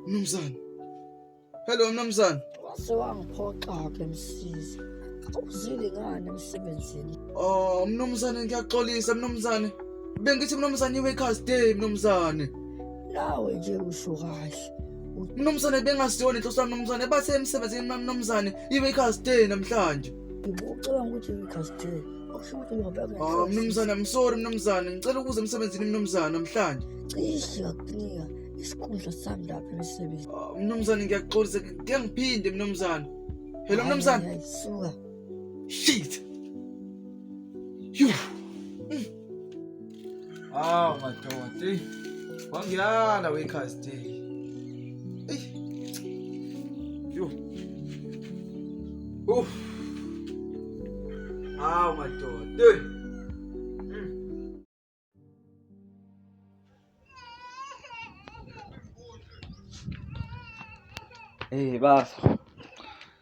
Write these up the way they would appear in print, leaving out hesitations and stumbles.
Mnumzane. Hello mnumzane. Sewangiphoxa-ke msisi. Uzile ngani emsebenzini? Mnumzane ngiyaxolisa mnumzane. Bengithi mnumzane i-Workers Day mnumzane. Nawe nje usho kahle. Mnumzane bengasiyona inhloso yami mnumzane. Bathe emsebenzini mnumzane i-Workers Day namhlanje. Ngicabanga ukuthi i-Workers Day. Akusho ukuthi ngiyobeka. Mnumzane, I'm sorry mnumzane. Ngicela ukuze emsebenzini mnumzane namhlanje. Cishe akunika isikhundla sami lapha emsebenzini. Mnumzane ngiyaxolisa ngeke ngiphinde mnumzane. Hello mnumzane. Suka. Shit. You. Madoda. Wangiyala Workers Day. Yo. Madoda.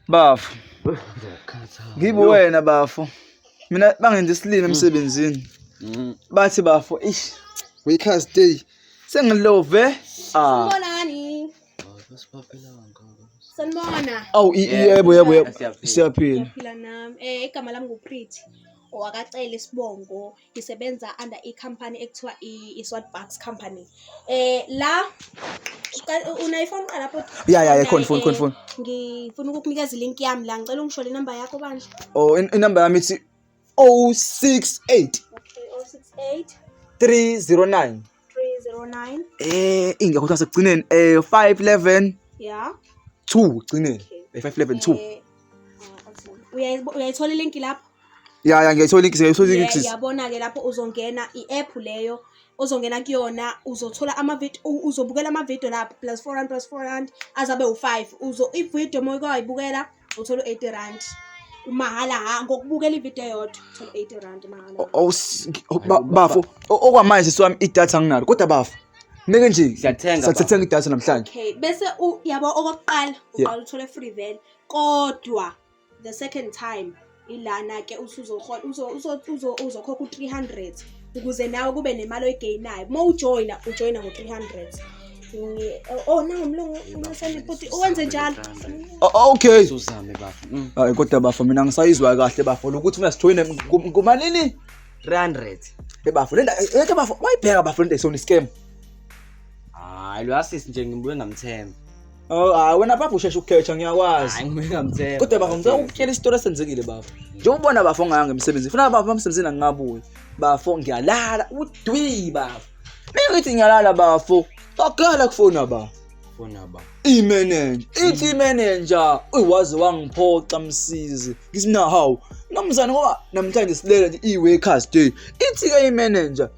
Bafu. Ngibe wena bafu. Mina bangenza isilima emsebenzini. Bathi bafu, Workers Day. Sengilove. Sanibonani. Sanibona. Yebo. Siyaphila. Ngiyaphila nami. Igama lami nguPretty. Owakacela isibongo. Ngisebenza under i-company ekuthiwa i-Swartbucks company. La una-iPhone qala lapho. Yeah, phone. Ngifuna ukukunikeza i-link yami la. Ngicela ungisho le number yakho bandla. Inumber yami ithi 068. Okay, 068 309. 309. Ingekho sekugcineni 511. Yeah. 2 ugcineni. 511 2. Uyayithola i-link lapho? Yeah, ngiyayithola Yabona ke lapho uzongena i-app leyo uzongena kuyona uzothola uzobukela ama-video lapho +4 azabe u5 i-video moyibukela uthola u80 mahala ngokubukela i-video yodwa uthola u80 mahala. Bafu okwamanje sisiwami idatha nginalo kodwa bafu meke nje siyathenga idatha namhlanje. Okay bese yabo okokuqala uqala uthole free vele kodwa the second time ilana ke uzokhokha u300 ukuze nawe kube nemali oyigayinayo ujoyina ngo300. Nawo mlungu unasene futhi uwenze njalo. Okay uzame bafu. Kodwa bafu mina ngisayizwa kahle bafu ukuthi ufuna sijoyine kumalini 300. Bafu lenda bafu wayibheka bafu lenda isona scam. Hayi lo assist nje ngibuye ngamthemba. Wena bafu usheshe ukukhetha ngiyakwazi. Hayi ngibuye ngamthemba. Kodwa bafu ngicela ukutshela isitori esenzekile bafu. Njengoba bafu nganga emsebenzini. Funa bafu emsebenzini angingabuyi. Bafu ngiyalala udwi bafu. Mina ngithi ngiyalala bafu. Akala kufona ba. I-manager uyiwazi wangiphoxa msizi. Ngisina how. Namzana ngoba namhlanje silela nje i-Workers Day. Ithi ke i-manager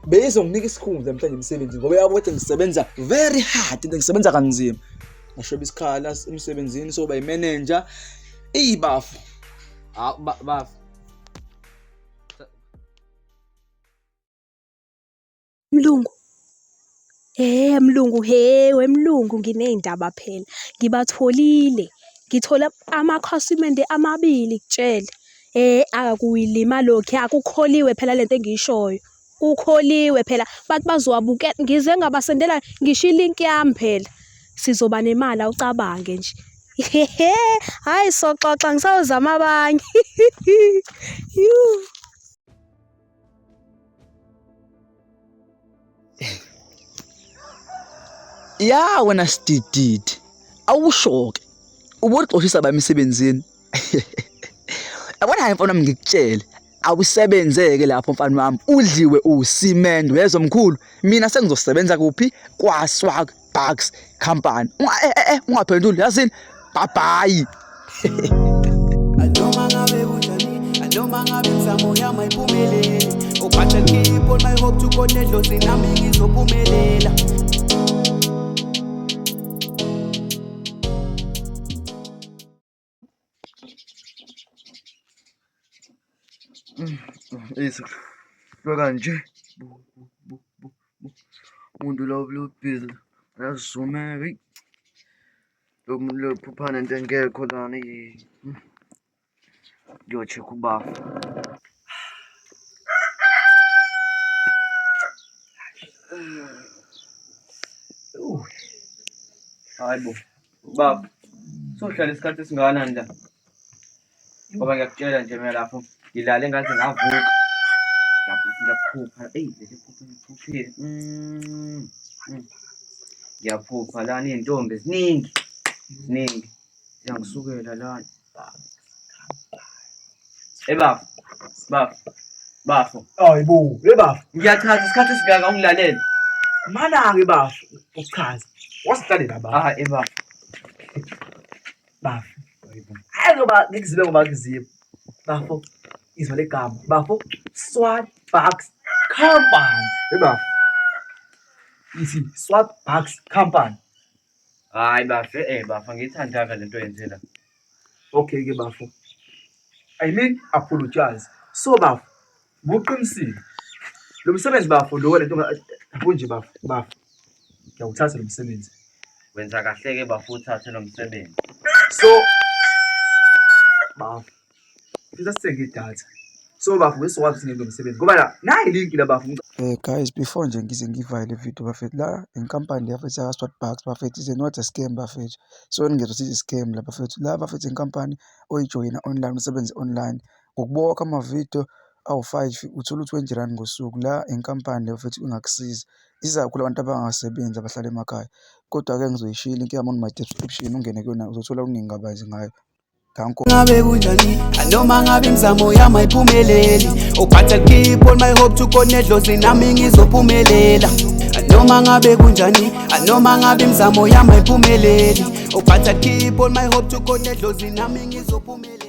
beyizonginika isikhundla namhlanje emsebenzini ngoba yabo ukuthi ngisebenza very hard, ngisebenza kanzima. Ngashoba isikhala emsebenzini soba i-manager. Bafu. Bafu. Mlungu. Mlungu wemlungu ngineyindaba phela. Ngibatholile. Ngithola amakhasimende amabili kutshela. Akuyilima lokho akukholiwe phela lento engiyishoyo. Ukholiwe phela bathi bazowabukela ngize ngabasendela ngisho i-link yami phela. Sizoba nemali awucabange nje. Hayi soxoxa ngisawuzama abanye. Ya wena sidididi awushoke uboxoshisa bamisebenzini. Yabona hayi mfana ngikutshela awusebenzeke lapho mfana wami udliwe usimendo yezwa mkhulu mina sengizosebenza kuphi kwaSwartbucks company. Ungaphenduli yazini bye bye. Noma ngabe imizamo yami ayiphumeleli, but I'll keep all my hope to God nedlozi nami ngizophumelela. Kanje umuntu lo busy yazizumeka lo muntu lo phuphana into engekho lana ngiyocheck ubafa. Hayi bo. Baba. Sohlala isikhathi esingakanani la? Ngoba ngiyakutshela nje mina lapho ngilale ngaze ngavuka. Ngiyaphupha. Leli phupho ngiphuphile. Ngiyaphupha lana iy'ntombi ziningi. Ziyangisukela lana. Bafo. Hayi bo, bafo. Ngiyachaza isikhathi esingaka ungilalele. Mana-ke bafo, ukuchaza. Wasihlalela bafo. Bafo. Bafo. Hayi ngoba ngikuzibe ngoba ngizibe. Bafo, izwa le gama. Bafo, Swartbucks Company. Bafo. Ithi Swartbucks Company. Hayi bafo, bafo ngiyithandanga lento yenzela. Okay ke bafo. I mean apologize. So bafo, buqinisile. Lo msebenzi bafo lo lento kunje bafo. Ngiyawuthatha lo msebenzi. Wenza kahle ke bafo uthathe lo msebenzi. So bafo. Fisa sithenge idatha. So bafo wesokwazi ukuthi ngeke umsebenzi. Ngoba la nayi link la bafo. Guys, before nje ngize ngivale video bafethu la inkampani yafethu ya Swartbucks bafethu is not a scam bafethu. So ningezwe sithi scam la bafethu. La bafethu inkampani oyijoyina online usebenze online. Ngokuboka ama-video awu-5 uthola u-R20 ngosuku. La inkampani le bafethu ingakusiza. Izakhula abantu abangasebenzi abahlala emakhaya. Kodwa-ke ngizoyishila link yami on my description ungene kuyona uzothola okuningi kabanzi ngayo. Ngabe kunjani noma ngabe imizamo yami ayiphumeleli, but I'll keep all my hope to God nedlozi nami ngizophumelela. Noma ngabe kunjani noma ngabe imizamo yami ayiphumeleli, but I'll keep all my hope to God nedlozi nami ngizophumelela.